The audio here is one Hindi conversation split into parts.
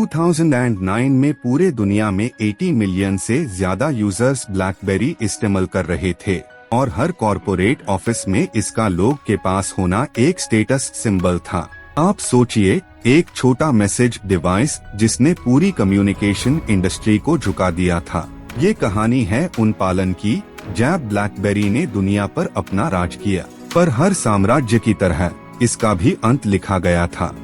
2009 में पूरे दुनिया में 80 मिलियन से ज्यादा यूजर्स ब्लैकबेरी इस्तेमाल कर रहे थे और हर कॉरपोरेट ऑफिस में इसका लोग के पास होना एक स्टेटस सिंबल था। आप सोचिए, एक छोटा मैसेज डिवाइस जिसने पूरी कम्युनिकेशन इंडस्ट्री को झुका दिया था। ये कहानी है उन पालन की जब ब्लैकबेरी ने दुनिया पर अपना राज किया, पर हर साम्राज्य की तरह इसका भी अंत लिखा गया था।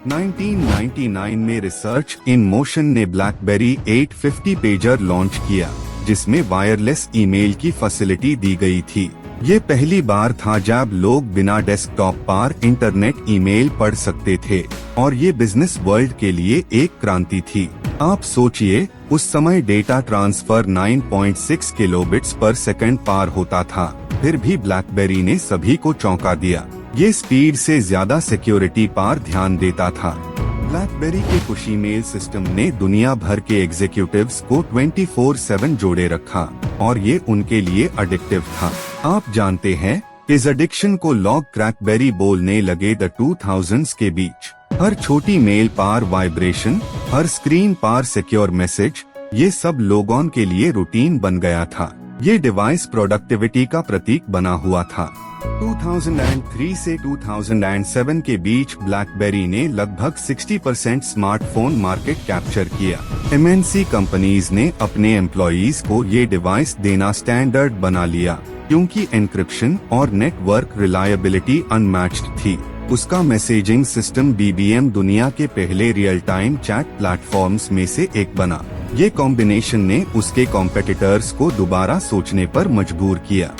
1999 में रिसर्च इन मोशन ने ब्लैकबेरी 850 पेजर लॉन्च किया, जिसमें वायरलेस ईमेल की फैसिलिटी दी गई थी। ये पहली बार था जब लोग बिना डेस्कटॉप पर इंटरनेट ईमेल पढ़ सकते थे और ये बिजनेस वर्ल्ड के लिए एक क्रांति थी। आप सोचिए, उस समय data transfer 9.6 kilobits per second पार होता था, फिर भी ब्लैकबेरी ने सभी को चौंका दिया। ये स्पीड से ज्यादा सिक्योरिटी पर ध्यान देता था। ब्लैकबेरी के कुछ ईमेल सिस्टम ने दुनिया भर के एग्जीक्यूटिव्स को 24/7 जोड़े रखा और ये उनके लिए एडिक्टिव था। आप जानते हैं, इस एडिक्शन को लॉग क्रैकबेरी बोलने लगे द 2000s के बीच। हर छोटी मेल पार वाइब्रेशन, हर स्क्रीन पार सिक्योर मैसेज, ये सब लोगों के लिए रूटीन बन गया था। ये डिवाइस प्रोडक्टिविटी का प्रतीक बना हुआ था। 2003 से 2007 के बीच ब्लैकबेरी ने लगभग 60% स्मार्टफोन मार्केट कैप्चर किया। एमएनसी कंपनीज ने अपने एम्प्लॉइज को ये डिवाइस देना स्टैंडर्ड बना लिया, क्योंकि एन्क्रिप्शन और नेटवर्क रिलायबिलिटी अनमैच्ड थी। उसका मैसेजिंग सिस्टम बीबीएम दुनिया के पहले रियल टाइम चैट प्लेटफॉर्म्स में से एक बना। ये कॉम्बिनेशन ने उसके कॉम्पिटिटर्स को दोबारा सोचने पर मजबूर किया।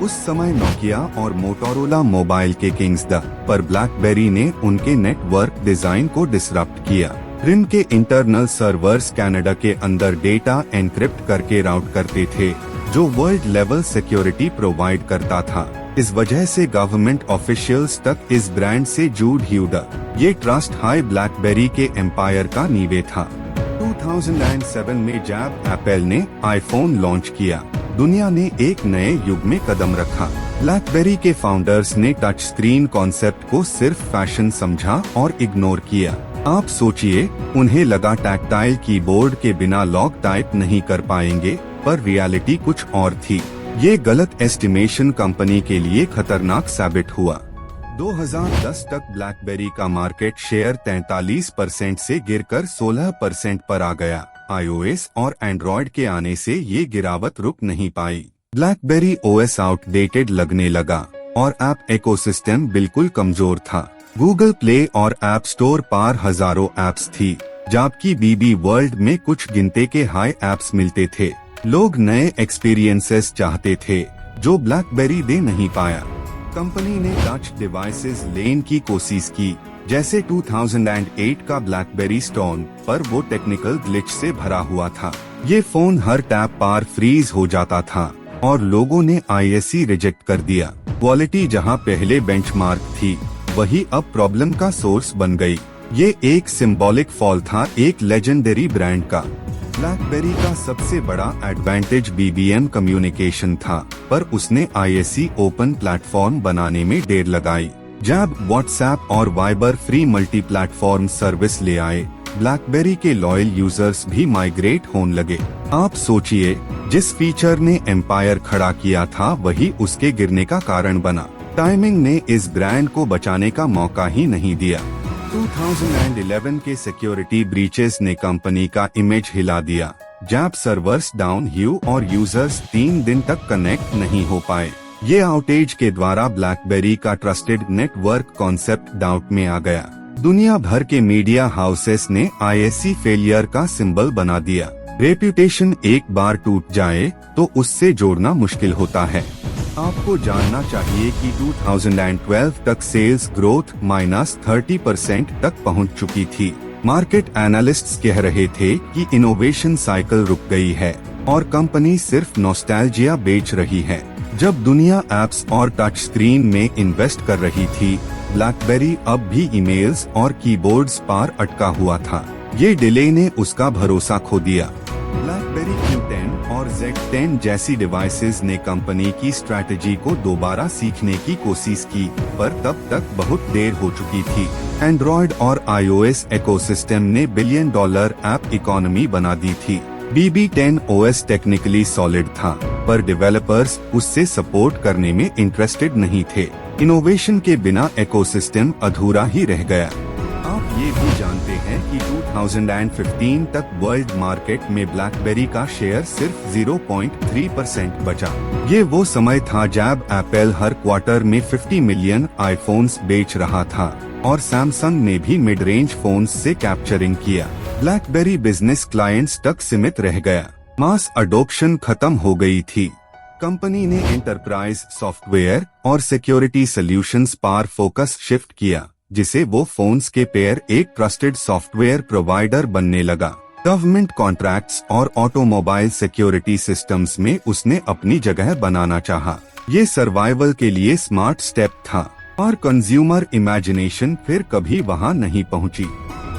उस समय नोकिया और मोटोरोला मोबाइल के किंग्स द, पर ब्लैकबेरी ने उनके नेटवर्क डिजाइन को डिसरप्ट किया। रिम के इंटरनल सर्वर्स कनाडा के अंदर डेटा एनक्रिप्ट करके राउट करते थे, जो वर्ल्ड लेवल सिक्योरिटी प्रोवाइड करता था। इस वजह से गवर्नमेंट ऑफिशियल्स तक इस ब्रांड से जुड़ हुआ। ये ट्रस्ट हाई ब्लैकबेरी के एम्पायर का नींव था। 2007 में जब एप्पल ने आईफोन लॉन्च किया, दुनिया ने एक नए युग में कदम रखा। ब्लैकबेरी के फाउंडर्स ने टच स्क्रीन कॉन्सेप्ट को सिर्फ फैशन समझा और इग्नोर किया। आप सोचिए, उन्हें लगा टैक्टाइल कीबोर्ड के बिना लॉग टाइप नहीं कर पाएंगे, पर रियलिटी कुछ और थी। ये गलत एस्टिमेशन कंपनी के लिए खतरनाक साबित हुआ। 2010 तक ब्लैकबेरी का मार्केट शेयर 43% से गिरकर 16% पर आ गया। iOS और एंड्रॉयड के आने से ये गिरावट रुक नहीं पाई। ब्लैकबेरी OS आउटडेटेड लगने लगा और ऐप इकोसिस्टम बिल्कुल कमजोर था। गूगल प्ले और ऐप स्टोर पर हजारों ऐप्स थी, जबकि बीबी वर्ल्ड में कुछ गिनते के हाई ऐप्स मिलते थे। लोग नए एक्सपीरियंसेस चाहते थे, जो ब्लैकबेरी दे नहीं पाया। कंपनी ने टच डिवाइसेस लेने की कोशिश की, जैसे 2008 का ब्लैकबेरी स्टोन, पर वो टेक्निकल ग्लिच से भरा हुआ था। ये फोन हर टैप पर फ्रीज हो जाता था और लोगों ने ISE रिजेक्ट कर दिया। क्वालिटी जहां पहले बेंचमार्क थी, वही अब प्रॉब्लम का सोर्स बन गई। ये एक सिंबॉलिक फॉल था एक लेजेंडरी ब्रांड का। ब्लैकबेरी का सबसे बड़ा एडवांटेज बीबीएम कम्युनिकेशन था, पर उसने ISE ओपन प्लेटफॉर्म बनाने में देर लगाई। जब व्हाट्सएप और Viber free multi platform service ले आए, ब्लैकबेरी के लॉयल यूजर्स भी माइग्रेट होने लगे। आप सोचिए, जिस फीचर ने एम्पायर खड़ा किया था, वही उसके गिरने का कारण बना। टाइमिंग ने इस ब्रांड को बचाने का मौका ही नहीं दिया। 2011 के सिक्योरिटी ब्रीचेस ने कंपनी का इमेज हिला दिया, जब सर्वर्स डाउन हुए और यूजर्स 3 दिन तक कनेक्ट नहीं हो पाए। ये आउटेज के द्वारा ब्लैकबेरी का ट्रस्टेड नेटवर्क कॉन्सेप्ट डाउट में आ गया। दुनिया भर के मीडिया हाउसेस ने ISE फेलियर का सिंबल बना दिया। रेप्यूटेशन एक बार टूट जाए तो उससे जोड़ना मुश्किल होता है। आपको जानना चाहिए कि 2012 तक सेल्स ग्रोथ -30% तक पहुंच चुकी थी। मार्केट एनालिस्ट्स कह रहे थे कि इनोवेशन साइकिल रुक गई है और कंपनी सिर्फ नॉस्टैल्जिया बेच रही है। जब दुनिया एप्स और टच स्क्रीन में इन्वेस्ट कर रही थी, ब्लैकबेरी अब भी ईमेल्स और कीबोर्ड्स पर अटका हुआ था। ये डिले ने उसका भरोसा खो दिया। ब्लैकबेरी Q10 और Z10 जैसी डिवाइसेस ने कंपनी की स्ट्रैटेजी को दोबारा सीखने की कोशिश की, पर तब तक बहुत देर हो चुकी थी। एंड्रॉयड और iOS इकोसिस्टम ने $1 बिलियन ऐप इकोनॉमी बना दी थी। BB10 OS टेक्निकली सॉलिड था, पर डेवलपर्स उससे सपोर्ट करने में इंटरेस्टेड नहीं थे। इनोवेशन के बिना इकोसिस्टम अधूरा ही रह गया। आप ये भी जानते हैं कि 2015 तक वर्ल्ड मार्केट में ब्लैकबेरी का शेयर सिर्फ 0.3% बचा। ये वो समय था जब एप्पल हर क्वार्टर में 50 मिलियन आईफोन्स बेच रहा था और सैमसंग ने भी मिड रेंज फोन्स से कैप्चरिंग किया। ब्लैकबेरी बिजनेस क्लाइंट्स तक सीमित रह गया, मास अडॉप्शन खत्म हो गई थी। कंपनी ने एंटरप्राइज सॉफ्टवेयर और सिक्योरिटी सॉल्यूशंस पर फोकस शिफ्ट किया, जिसे वो फोन्स के पेयर एक ट्रस्टेड सॉफ्टवेयर प्रोवाइडर बनने लगा। गवर्नमेंट कॉन्ट्रैक्ट्स और ऑटोमोबाइल सिक्योरिटी सिस्टम्स में उसने अपनी जगह बनाना चाहा। ये सर्वाइवल के लिए स्मार्ट स्टेप था, और कंज्यूमर इमेजिनेशन फिर कभी वहां नहीं पहुंची।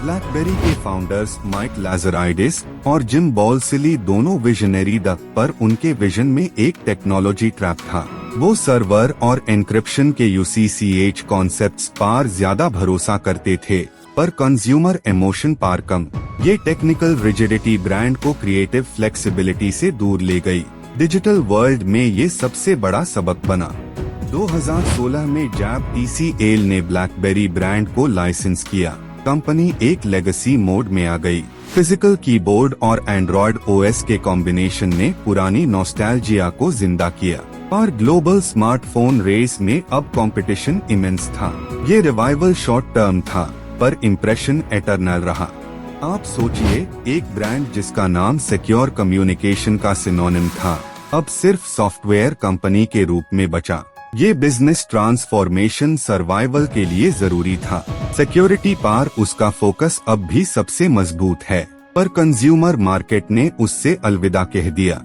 ब्लैकबेरी के फाउंडर्स माइक लाजराइडिस और जिम बॉल्सिली दोनों विजनरी द, पर उनके विजन में एक टेक्नोलॉजी ट्रैप था। वो सर्वर और एन्क्रिप्शन के UCCH कॉन्सेप्ट्स पर ज्यादा भरोसा करते थे, पर कंज्यूमर इमोशन पर कम। ये टेक्निकल रिजिडिटी ब्रांड को क्रिएटिव फ्लेक्सिबिलिटी से दूर ले गई। डिजिटल वर्ल्ड में ये सबसे बड़ा सबक बना। 2016 में जब TCL ने ब्लैकबेरी ब्रांड को लाइसेंस किया, कंपनी एक लेगेसी मोड में आ गई। फिजिकल कीबोर्ड और एंड्रॉयड OS के कॉम्बिनेशन ने पुरानी नॉस्टैल्जिया को जिंदा किया, और ग्लोबल स्मार्टफोन रेस में अब कंपटीशन इमेंस था। ये रिवाइवल शॉर्ट टर्म था, पर इम्प्रेशन एटर्नल रहा। आप सोचिए, एक ब्रांड जिसका नाम सिक्योर कम्युनिकेशन का सिनोनिम था, अब सिर्फ सॉफ्टवेयर कंपनी के रूप में बचा। ये बिजनेस ट्रांसफॉर्मेशन सर्वाइवल के लिए जरूरी था। सिक्योरिटी पर उसका फोकस अब भी सबसे मजबूत है, पर कंज्यूमर मार्केट ने उससे अलविदा कह दिया।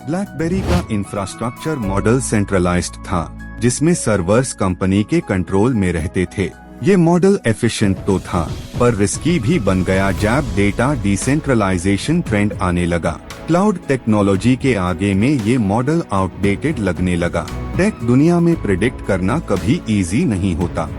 ब्लैकबेरी का इंफ्रास्ट्रक्चर मॉडल सेंट्रलाइज्ड था, जिसमें सर्वर्स कंपनी के कंट्रोल में रहते थे। ये मॉडल एफिशिएंट तो था, पर रिस्की भी बन गया जब डेटा डिसेंट्रलाइजेशन ट्रेंड आने लगा। क्लाउड टेक्नोलॉजी के आगे में ये मॉडल आउटडेटेड लगने लगा। टेक दुनिया में प्रिडिक्ट करना कभी इजी नहीं होता।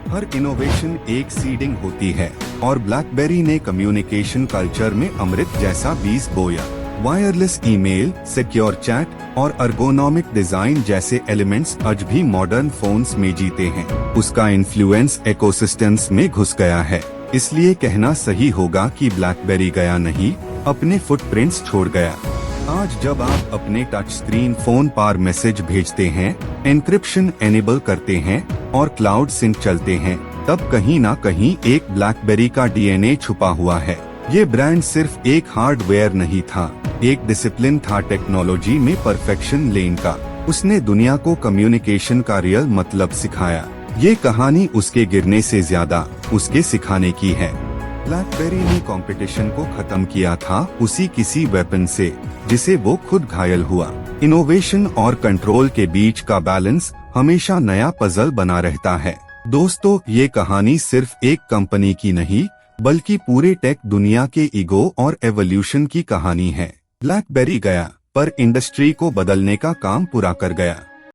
हर इनोवेशन एक सीडिंग होती है, और ब्लैकबेरी ने कम्युनिकेशन कल्चर में अमृत जैसा बीज बोया। वायरलेस ईमेल, सिक्योर चैट और अर्गोनॉमिक डिजाइन जैसे एलिमेंट्स आज भी मॉडर्न फोन्स में जीते हैं। उसका इन्फ्लुएंस इकोसिस्टम्स में घुस गया है, इसलिए कहना सही होगा कि ब्लैकबेरी गया नहीं, अपने फुटप्रिंट्स छोड़ गया। आज जब आप अपने टच स्क्रीन फोन पर मैसेज भेजते हैं, एन्क्रिप्शन एनेबल करते हैं और क्लाउड सिंक चलते हैं, तब कहीं ना कहीं एक ब्लैकबेरी का DNA छुपा हुआ है। ये ब्रांड सिर्फ एक हार्डवेयर नहीं था, एक डिसिप्लिन था टेक्नोलॉजी में परफेक्शन लेन का। उसने दुनिया को कम्युनिकेशन का रियल मतलब सिखाया। ये कहानी उसके गिरने से ज्यादा उसके सिखाने की है। ब्लैकबेरी ने कंपटीशन को खत्म किया था उसी किसी वेपन से, जिसे वो खुद घायल हुआ। इनोवेशन और कंट्रोल के बीच का बैलेंस हमेशा नया पजल बना रहता है। दोस्तों, ये कहानी सिर्फ एक कंपनी की नहीं, बल्कि पूरे टेक दुनिया के ईगो और एवोल्यूशन की कहानी है। ब्लैकबेरी गया, पर इंडस्ट्री को बदलने का काम पूरा कर गया।